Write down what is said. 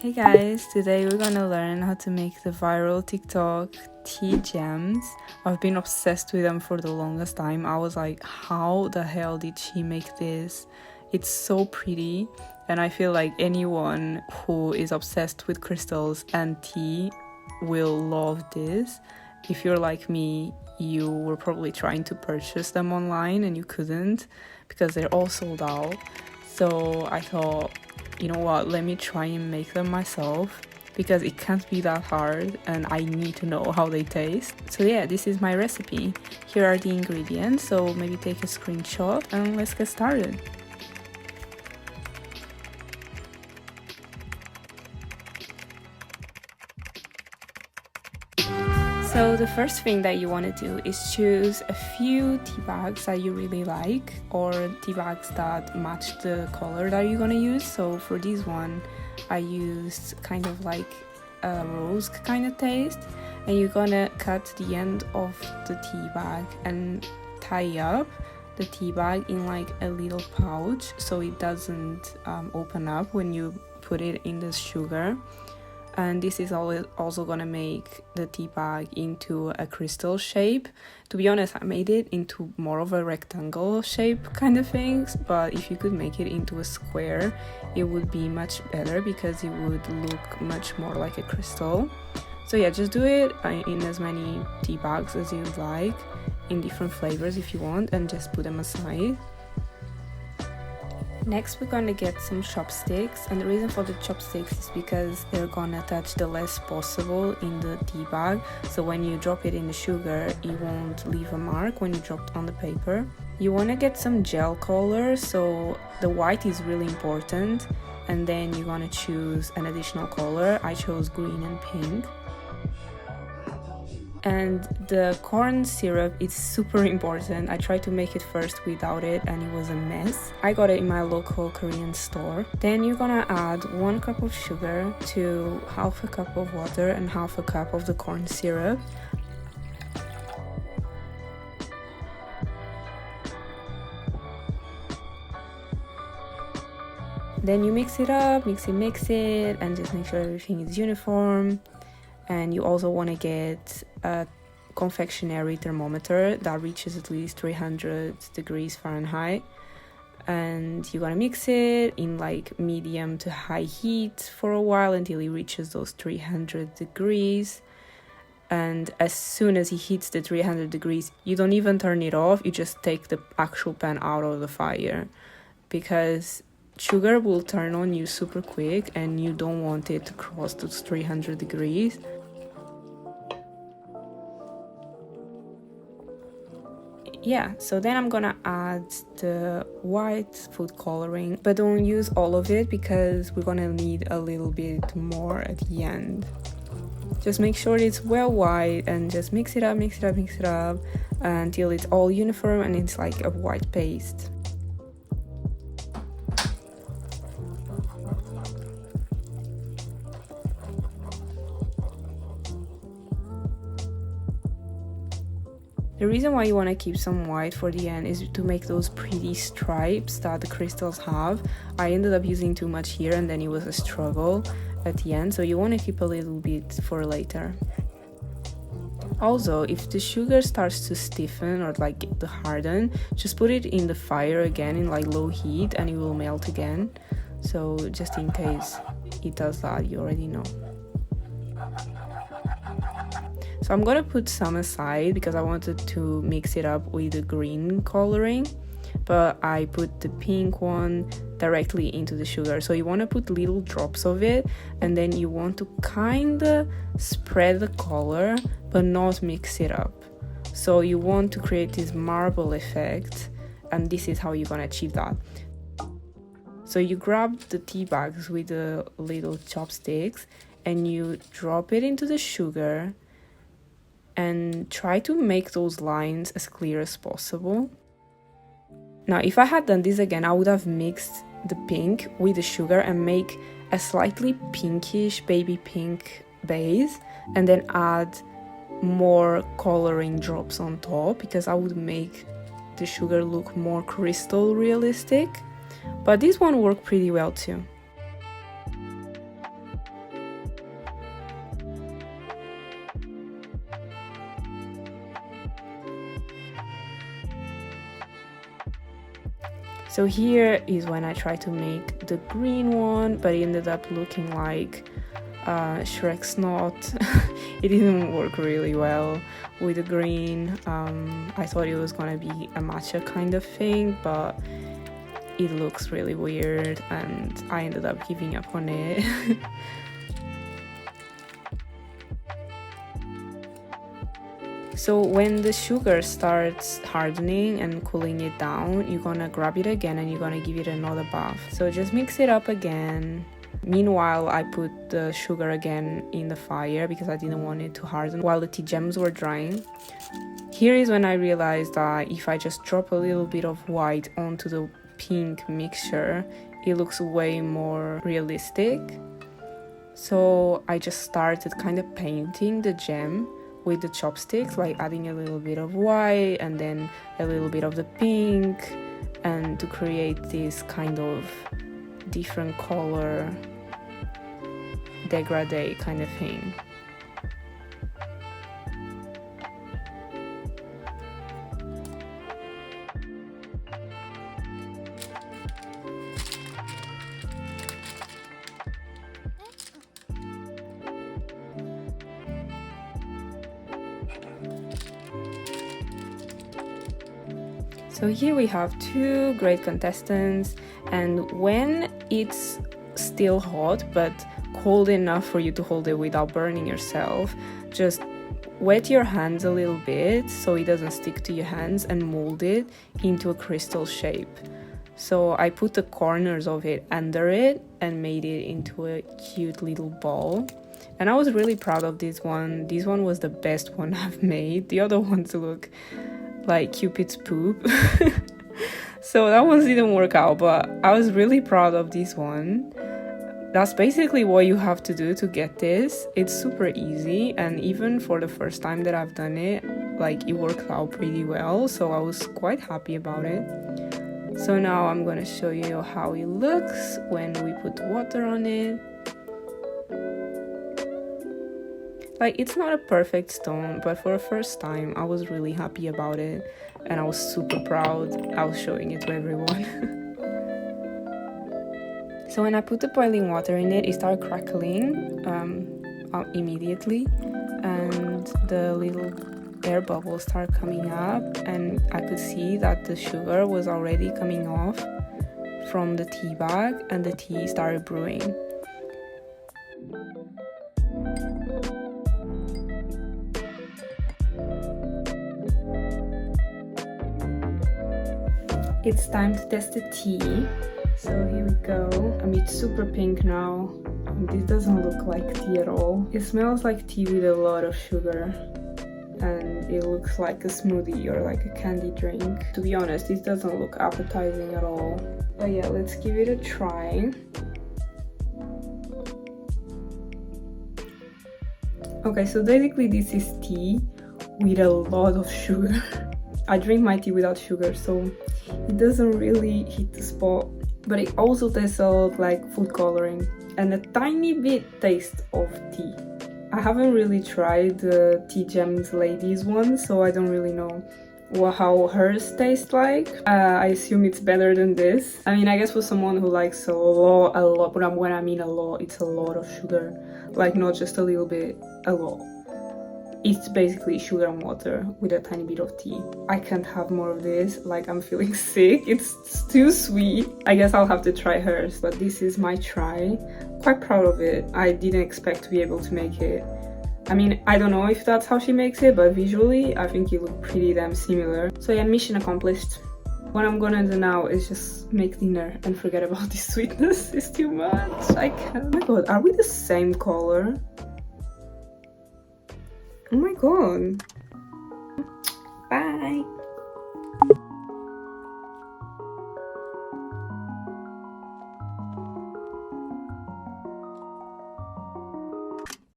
Hey guys, today we're gonna learn how to make the viral TikTok tea gems. I've been obsessed with them for the longest time. I was like, how the hell did she make this? It's so pretty, and I feel like anyone who is obsessed with crystals and tea will love this. If you're like me, you were probably trying to purchase them online and you couldn't because they're all sold out. So I thought, you know what, let me try and make them myself because it can't be that hard and I need to know how they taste. So yeah, this is my recipe. Here are the ingredients, so maybe take a screenshot and let's get started. So the first thing that you want to do is choose a few tea bags that you really like, or tea bags that match the color that you're going to use. So for this one, I used kind of like a rose kind of taste, and you're going to cut the end of the tea bag and tie up the tea bag in like a little pouch so it doesn't open up when you put it in the sugar. And this is also gonna make the tea bag into a crystal shape. To be honest, I made it into more of a rectangle shape kind of things, but if you could make it into a square, it would be much better because it would look much more like a crystal. So yeah, just do it in as many tea bags as you like, in different flavors if you want, and just put them aside. Next, we're gonna get some chopsticks, and the reason for the chopsticks is because they're gonna touch the less possible in the tea bag, so when you drop it in the sugar, it won't leave a mark when you drop it on the paper. You wanna get some gel color, so the white is really important, and then you're gonna choose an additional color. I chose green and pink. And the corn syrup is super important. I tried to make it first without it and it was a mess. I got it in my local Korean store. Then you're gonna add 1 cup of sugar to half a cup of water and half a cup of the corn syrup. Then you mix it up, mix it, and just make sure everything is uniform. And you also want to get a confectionery thermometer that reaches at least 300 degrees Fahrenheit. And you're going to mix it in like medium to high heat for a while until it reaches those 300 degrees. And as soon as it hits the 300 degrees, you don't even turn it off, you just take the actual pan out of the fire, because sugar will turn on you super quick and you don't want it to cross those 300 degrees. Yeah, so then I'm gonna add the white food coloring, but don't use all of it because we're gonna need a little bit more at the end. Just make sure it's well white and just mix it up until it's all uniform and it's like a white paste. The reason why you want to keep some white for the end is to make those pretty stripes that the crystals have. I ended up using too much here and then it was a struggle at the end, so you want to keep a little bit for later. Also, if the sugar starts to stiffen or like to harden, just put it in the fire again in like low heat and it will melt again. So just in case it does that, you already know. So I'm gonna put some aside because I wanted to mix it up with the green coloring, but I put the pink one directly into the sugar. So you want to put little drops of it and then you want to kind of spread the color but not mix it up. So you want to create this marble effect, and this is how you're gonna achieve that. So you grab the tea bags with the little chopsticks and you drop it into the sugar and try to make those lines as clear as possible. Now, if I had done this again, I would have mixed the pink with the sugar and make a slightly pinkish baby pink base and then add more coloring drops on top, because I would make the sugar look more crystal realistic. But this one worked pretty well too. So here is when I tried to make the green one, but it ended up looking like Shrek's knot. It didn't work really well with the green. I thought it was gonna be a matcha kind of thing, but it looks really weird and I ended up giving up on it. So when the sugar starts hardening and cooling it down, you're gonna grab it again and you're gonna give it another bath. So just mix it up again. Meanwhile, I put the sugar again in the fire because I didn't want it to harden while the tea gems were drying. Here is when I realized that if I just drop a little bit of white onto the pink mixture, it looks way more realistic. So I just started kind of painting the gem with the chopsticks, like adding a little bit of white and then a little bit of the pink, and to create this kind of different color dégradé kind of thing. So here we have two great contestants, and when it's still hot but cold enough for you to hold it without burning yourself, just wet your hands a little bit so it doesn't stick to your hands and mold it into a crystal shape. So I put the corners of it under it and made it into a cute little ball. And I was really proud of this one. This one was the best one I've made. The other ones look like Cupid's poop. So that one didn't work out, but I was really proud of this one. That's basically what you have to do to get this. It's super easy, and even for the first time that I've done it, like, it worked out pretty well, so I was quite happy about it. So now I'm gonna show you how it looks when we put water on it. Like, it's not a perfect stone, but for the first time I was really happy about it and I was super proud. I was showing it to everyone. So when I put the boiling water in it, it started crackling immediately, and the little air bubbles started coming up, and I could see that the sugar was already coming off from the tea bag and the tea started brewing. It's time to test the tea. So here we go. I mean, it's super pink now. This doesn't look like tea at all. It smells like tea with a lot of sugar, and it looks like a smoothie or like a candy drink. To be honest, this doesn't look appetizing at all. But yeah, let's give it a try. Okay, so basically this is tea with a lot of sugar. I drink my tea without sugar, so it doesn't really hit the spot. But it also tastes a lot like food coloring and a tiny bit taste of tea. I haven't really tried the Tea Gems Ladies one, so I don't really know how hers tastes like. I assume it's better than this. I mean, I guess for someone who likes a lot, but when I mean a lot, it's a lot of sugar. Like, not just a little bit, a lot. It's basically sugar and water with a tiny bit of tea. I can't have more of this, like, I'm feeling sick. It's too sweet. I guess I'll have to try hers, but this is my try. Quite proud of it. I didn't expect to be able to make it. I mean, I don't know if that's how she makes it, but visually I think it looked pretty damn similar. So yeah, mission accomplished. What I'm gonna do now is just make dinner and forget about this sweetness. It's too much. I can't. Oh my god, are we the same color? Oh my god. Bye.